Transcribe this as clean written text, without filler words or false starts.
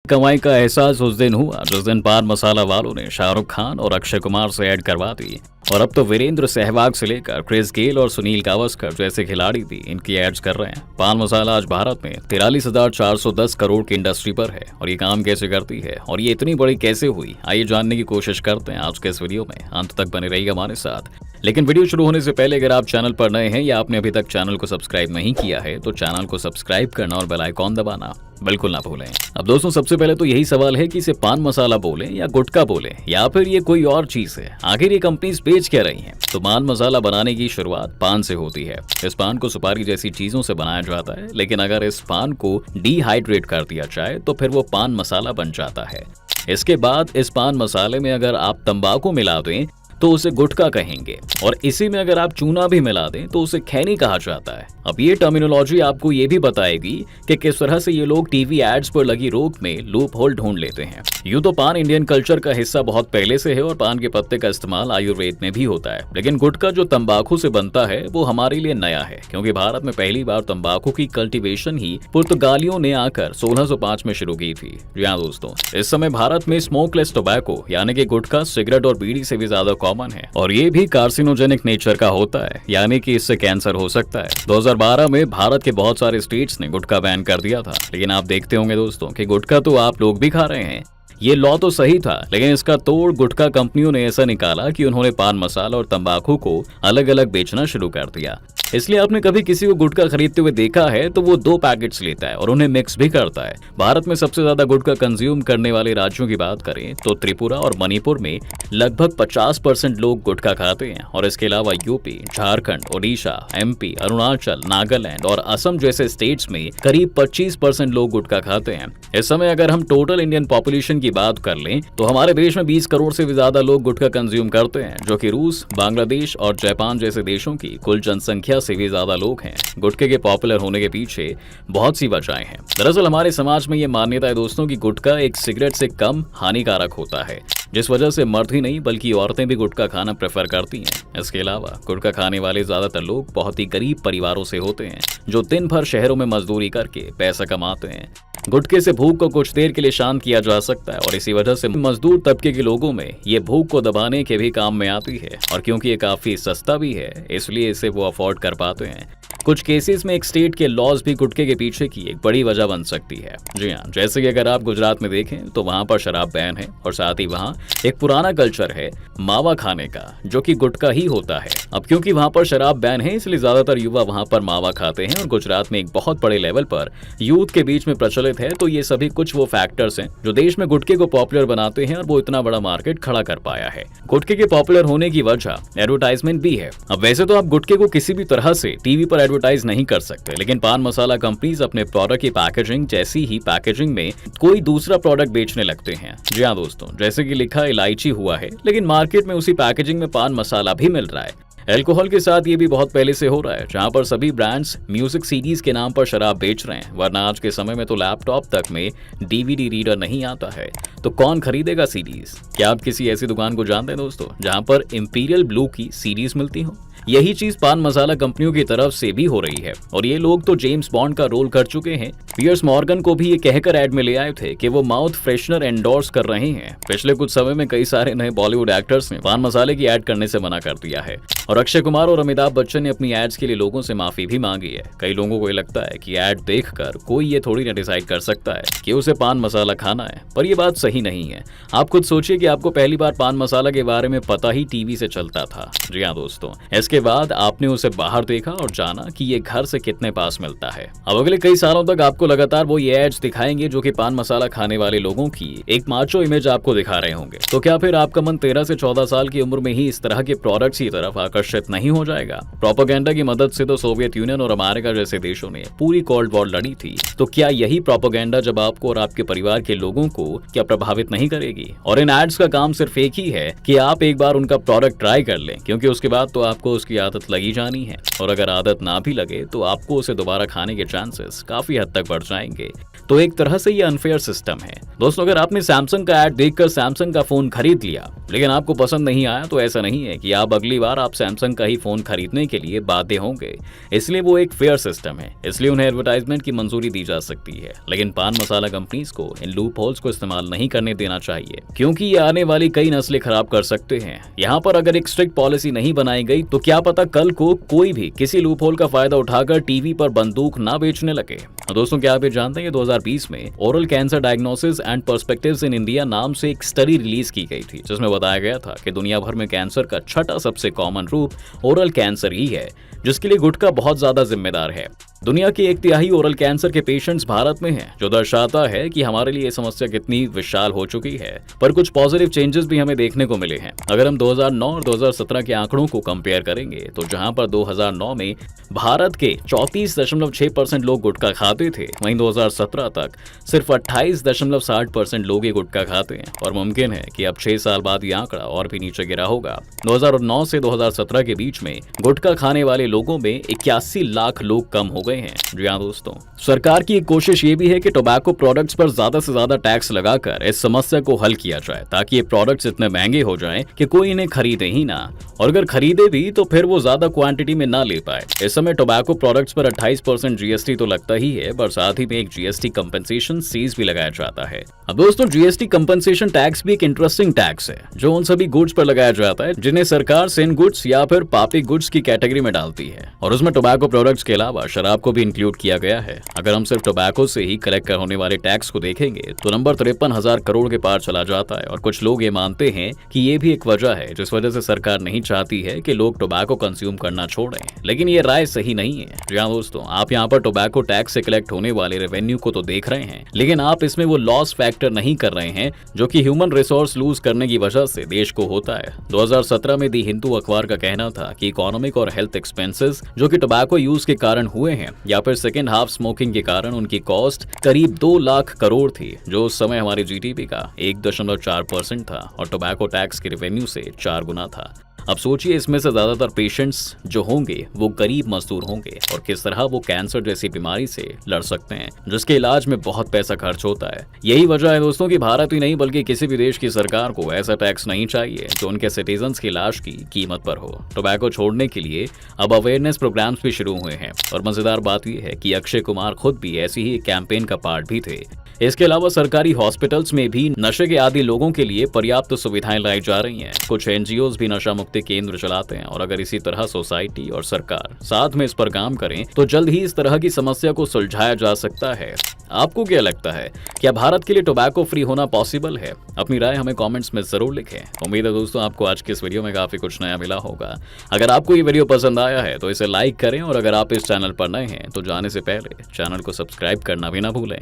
कमाई का एहसास उस दिन हुआ जिस दिन पान मसाला वालों ने शाहरुख खान और अक्षय कुमार से ऐड करवा दी। और अब तो वीरेंद्र सहवाग से लेकर क्रिस गेल और सुनील गावस्कर जैसे खिलाड़ी भी इनकी एड्स कर रहे हैं। पान मसाला आज भारत में 43,410 करोड़ की इंडस्ट्री पर है। और ये काम कैसे करती है और ये इतनी बड़ी कैसे हुई, आइए जानने की कोशिश करते हैं आज के इस वीडियो में। अंत तक बने रहिएगा हमारे साथ। लेकिन वीडियो शुरू होने से पहले अगर आप चैनल पर नए हैं या आपने अभी तक चैनल को सब्सक्राइब नहीं किया है तो चैनल को सब्सक्राइब करना और बेल आइकॉन दबाना बिल्कुल ना भूलें। अब दोस्तों, सबसे पहले तो यही सवाल है कि इसे पान मसाला बोले या गुटखा बोले या फिर ये कोई और चीज है। आखिर ये कंपनीज बेच क्या रही हैं? तो पान मसाला बनाने की शुरुआत पान से होती है। इस पान को सुपारी जैसी चीजों से बनाया जाता है, लेकिन अगर इस पान को डिहाइड्रेट कर दिया जाए तो फिर वो पान मसाला बन जाता है। इसके बाद इस पान मसाले में अगर आप तंबाकू मिला दें तो उसे गुटखा कहेंगे, और इसी में अगर आप चूना भी मिला दें तो उसे खैनी कहा जाता है। अब ये टर्मिनोलॉजी आपको ये भी बताएगी कि किस तरह से ये लोग टीवी एड्स पर लगी रोक में लूप होल ढूंढ लेते हैं। यूं तो पान इंडियन कल्चर का हिस्सा बहुत पहले से है और पान के पत्ते का इस्तेमाल आयुर्वेद में भी होता है, लेकिन गुटखा जो तंबाकू से बनता है वो हमारे लिए नया है, क्योंकि भारत में पहली बार तंबाकू की कल्टिवेशन ही पुर्तगालियों ने आकर 1605 में शुरू की थी। जी हाँ दोस्तों, इस समय भारत में स्मोकलेस टोबैको यानी कि गुटखा सिगरेट और बीड़ी से भी ज्यादा कॉमन है, और ये भी कार्सिनोजेनिक नेचर का होता है, यानी कि इससे कैंसर हो सकता है। 2012 में भारत के बहुत सारे स्टेट्स ने गुटखा बैन कर दिया था, लेकिन आप देखते होंगे दोस्तों कि गुटखा तो आप लोग भी खा रहे हैं। ये लॉ तो सही था, लेकिन इसका तोड़ गुटखा कंपनियों ने ऐसा निकाला कि उन्होंने पान मसाला और तंबाकू को अलग अलग बेचना शुरू कर दिया। इसलिए आपने कभी किसी को गुटखा खरीदते हुए देखा है तो वो 2 पैकेट्स लेता है और उन्हें मिक्स भी करता है। भारत में सबसे ज्यादा गुटखा कंज्यूम करने वाले राज्यों की बात करें तो त्रिपुरा और मणिपुर में लगभग 50% लोग गुटखा खाते हैं, और इसके अलावा यूपी, झारखंड, ओडिशा, एमपी, अरुणाचल, नागालैंड और असम जैसे स्टेट्स में करीब 25% लोग गुटखा खाते हैं। इस समय अगर हम टोटल इंडियन पॉपुलेशन की बात कर लें तो हमारे देश में 20 करोड़ से भी ज्यादा लोग गुटखा कंज्यूम करते हैं, जो कि रूस, बांग्लादेश और जापान जैसे देशों की कुल जनसंख्या से भी ज्यादा लोग हैं। गुटखे के पॉपुलर होने के पीछे बहुत सी वजहें हैं। दरअसल हमारे समाज में ये मान्यता है दोस्तों कि गुटखा एक सिगरेट से कम हानिकारक होता है, जिस वजह से मर्द ही नहीं बल्कि औरतें भी गुटखा खाना प्रेफर करती हैं। इसके अलावा गुटखा खाने वाले ज्यादातर लोग बहुत ही गरीब परिवारों से होते हैं, जो दिन भर शहरों में मजदूरी करके पैसा कमाते हैं। गुटखे से भूख को कुछ देर के लिए शांत किया जा सकता है, और इसी वजह से मजदूर तबके के लोगों में ये भूख को दबाने के भी काम में आती है। और क्योंकि ये काफी सस्ता भी है, इसलिए इसे वो अफोर्ड कर पाते हैं। कुछ केसेस में एक स्टेट के लॉज भी गुटखे के पीछे की एक बड़ी वजह बन सकती है। जी हाँ, जैसे कि अगर आप गुजरात में देखें तो वहाँ पर शराब बैन है, और साथ ही वहाँ एक पुराना कल्चर है मावा खाने का, जो कि गुटखा ही होता है। अब क्योंकि वहाँ पर शराब बैन है, इसलिए ज्यादातर युवा वहाँ पर मावा खाते हैं, और गुजरात में एक बहुत बड़े लेवल पर यूथ के बीच में प्रचलित है। तो ये सभी कुछ वो फैक्टर्स हैं जो देश में गुटखे को पॉपुलर बनाते हैं और वो इतना बड़ा मार्केट खड़ा कर पाया है। गुटखे के पॉपुलर होने की वजह एडवर्टाइजमेंट भी है। अब वैसे तो आप गुटखे को किसी भी तरह से टीवी पर एडवर्टाइज नहीं कर सकते, लेकिन पान मसाला कंपनीज अपने प्रोडक्ट की पैकेजिंग जैसी ही पैकेजिंग में कोई दूसरा प्रोडक्ट बेचने लगते हैं। जी हाँ दोस्तों, जैसे कि लिखा इलायची हुआ है, लेकिन मार्केट में उसी पैकेजिंग में पान मसाला भी मिल रहा है। अल्कोहल के साथ ये भी बहुत पहले से हो रहा है, जहां पर सभी ब्रांड्स म्यूजिक सीडीज के नाम पर शराब बेच रहे हैं, वरना आज के समय में तो लैपटॉप तक में डीवीडी रीडर नहीं आता है, तो कौन खरीदेगा सीडीज? क्या आप किसी ऐसी दुकान को जानते हैं दोस्तों जहां पर इंपीरियल ब्लू की सीडीज मिलती हो? यही चीज पान मसाला कंपनियों की तरफ से भी हो रही है, और ये लोग तो जेम्स बॉन्ड का रोल कर चुके हैं। पियर्स मॉर्गन को भी ये कहकर ऐड में ले आए थे कि वो माउथ फ्रेशनर एंडोर्स कर रहे हैं। पिछले कुछ समय में कई सारे नए बॉलीवुड एक्टर्स ने पान मसाले की ऐड करने से मना कर दिया है, और अक्षय कुमार और अमिताभ बच्चन ने अपनी एड्स के लिए लोगों से माफी भी मांगी है। कई लोगों को ये लगता है कि ऐड देखकर कोई ये थोड़ी ना डिसाइड कर सकता है कि उसे पान मसाला खाना है, पर ये बात सही नहीं है। आप खुद सोचिए कि आपको पहली बार पान मसाला के बारे में पता ही टीवी से चलता था। जी हाँ दोस्तों, इसके बाद आपने उसे बाहर देखा और जाना कि ये घर से कितने पास मिलता है। अब अगले कई सालों तक आपको लगातार वो ये एड्स दिखाएंगे जो कि पान मसाला खाने वाले लोगों की एक माचो इमेज आपको दिखा रहे होंगे। तो क्या फिर आपका मन 13 से 14 साल की उम्र में ही इस तरह के प्रोडक्ट्स की तरफ आकर्षित नहीं हो जाएगा? प्रोपेगेंडा की मदद से तो सोवियत यूनियन और अमेरिका जैसे देशों ने पूरी कोल्ड वॉर लड़ी थी, तो क्या यही प्रोपेगेंडा जब आपको और आपके परिवार के लोगों को क्या प्रभावित नहीं करेगी? और इन एड्स का काम सिर्फ एक ही है कि आप एक बार उनका प्रोडक्ट ट्राई कर लें, क्योंकि उसके बाद तो आपको उसकी आदत लगी जानी है, और अगर आदत ना भी लगे तो आपको उसे दोबारा खाने के चांसेस काफी हद तक बढ़ जाएंगे। तो एक तरह से ये अनफेयर सिस्टम है। दोस्तों, अगर आपने सैमसंग का ऐड देखकर सैमसंग का फोन खरीद लिया लेकिन आपको पसंद नहीं आया, तो ऐसा नहीं है कि आप अगली बार आप सैमसंग का ही फोन खरीदने के लिए बाध्य होंगे। इसलिए वो एक फेयर सिस्टम है, इसलिए उन्हें एडवर्टाइजमेंट की मंजूरी दी जा सकती है। लेकिन पान मसाला कंपनीज को इन लूप होल्स को इस्तेमाल नहीं करने देना चाहिए, क्योंकि ये आने वाली कई नस्लें खराब कर सकते हैं। यहाँ पर अगर एक स्ट्रिक्ट पॉलिसी नहीं बनाई गई तो क्या पता कल को कोई भी किसी लूप होल का फायदा उठाकर टीवी पर बंदूक ना बेचने लगे। दोस्तों, क्या आप ये जानते हैं कि 2020 में oral cancer diagnosis and perspectives in India नाम से एक स्टडी रिलीज की गई थी, जिसमें बताया गया था कि दुनिया भर में कैंसर का छठा सबसे कॉमन रूप ओरल कैंसर ही है, जिसके लिए गुटखा बहुत ज्यादा जिम्मेदार है। दुनिया के 1/3 ओरल कैंसर के पेशेंट्स भारत में हैं, जो दर्शाता है कि हमारे लिए ये समस्या कितनी विशाल हो चुकी है। पर कुछ पॉजिटिव चेंजेस भी हमें देखने को मिले हैं। अगर हम 2009 और 2017 के आंकड़ों को कंपेयर करेंगे, तो जहां पर 2009 में भारत के 34.6% लोग गुटखा खाते थे, वहीं 2017 तक सिर्फ 28.60% लोग ये गुटखा खाते हैं। और मुमकिन है कि अब 6 साल बाद ये आंकड़ा और भी नीचे गिरा होगा। 2009 से 2017 के बीच में गुटखा खाने वाले लोगों में 81 लाख लोग कम हो गए हैं। जी हाँ दोस्तों, सरकार की एक कोशिश ये भी है कि टोबैको प्रोडक्ट्स पर ज्यादा से ज्यादा टैक्स लगाकर इस समस्या को हल किया जाए, ताकि ये प्रोडक्ट्स इतने महंगे हो जाएं कि कोई इन्हें खरीदे ही ना, और अगर खरीदे भी तो फिर वो ज्यादा क्वांटिटी में ना ले पाए। इस समय टोबैको प्रोडक्ट्स पर 28% जीएसटी तो लगता ही है, पर साथ ही में एक जीएसटी कंपनसेशन सीज भी लगाया जाता है। अब दोस्तों, जीएसटी कंपनसेशन टैक्स भी एक इंटरेस्टिंग टैक्स है, जो उन सभी गुड्स पर लगाया जाता है जिन्हें सरकार सिन गुड्स या फिर पापी गुड्स की कैटेगरी में डालती है, और उसमें टोबैको प्रोडक्ट्स के अलावा शराब को भी इंक्लूड किया गया है। अगर हम सिर्फ टोबैको से ही कलेक्ट होने वाले टैक्स को देखेंगे तो नंबर 53,000 करोड़ के पार चला जाता है। और कुछ लोग ये मानते हैं कि ये भी एक वजह है जिस वजह से सरकार नहीं चाहती है कि लोग टोबैको कंज्यूम करना छोड़ें, लेकिन ये राय सही नहीं है। जी हाँ दोस्तों, आप यहाँ पर टोबैको टैक्स से कलेक्ट होने वाले रेवेन्यू को तो देख रहे हैं, लेकिन आप इसमें वो लॉस फैक्टर नहीं कर रहे हैं जो कि ह्यूमन रिसोर्स लूज करने की वजह से देश को होता है। 2017 में दी हिंदू अखबार का कहना था कि इकोनॉमिक और हेल्थ एक्सपेंसेस जो कि टोबैको यूज के कारण हुए हैं, या फिर सेकेंड हाफ स्मोकिंग के कारण उनकी कॉस्ट करीब 2 लाख करोड़ थी, जो उस समय हमारे जीडीपी का 1.4% था, और टोबैको टैक्स के रेवेन्यू से 4 गुना था। अब सोचिए, इसमें से ज्यादातर पेशेंट्स जो होंगे वो गरीब मजदूर होंगे, और किस तरह वो कैंसर जैसी बीमारी से लड़ सकते हैं, जिसके इलाज में बहुत पैसा खर्च होता है। यही वजह है दोस्तों कि भारत ही नहीं बल्कि किसी भी देश की सरकार को ऐसा टैक्स नहीं चाहिए जो उनके सिटीजन्स की इलाज की कीमत पर हो। टोबैको छोड़ने के लिए अब अवेयरनेस प्रोग्राम्स भी शुरू हुए हैं, और मजेदार बात यह है कि अक्षय कुमार खुद भी ऐसी ही कैंपेन का पार्ट भी थे। इसके अलावा सरकारी हॉस्पिटल्स में भी नशे के आदी लोगों के लिए पर्याप्त सुविधाएं लाई जा रही हैं। कुछ एनजीओज भी नशा मुक्ति केंद्र चलाते हैं, और अगर इसी तरह सोसाइटी और सरकार साथ में इस पर काम करें तो जल्द ही इस तरह की समस्या को सुलझाया जा सकता है। आपको क्या लगता है, क्या भारत के लिए टोबैको फ्री होना पॉसिबल है? अपनी राय हमें कमेंट्स में जरूर लिखें। उम्मीद है दोस्तों आपको आज के इस वीडियो में काफी कुछ नया मिला होगा। अगर आपको ये वीडियो पसंद आया है तो इसे लाइक करें, और अगर आप इस चैनल पर नए हैं तो जाने से पहले चैनल को सब्सक्राइब करना भी ना भूलें।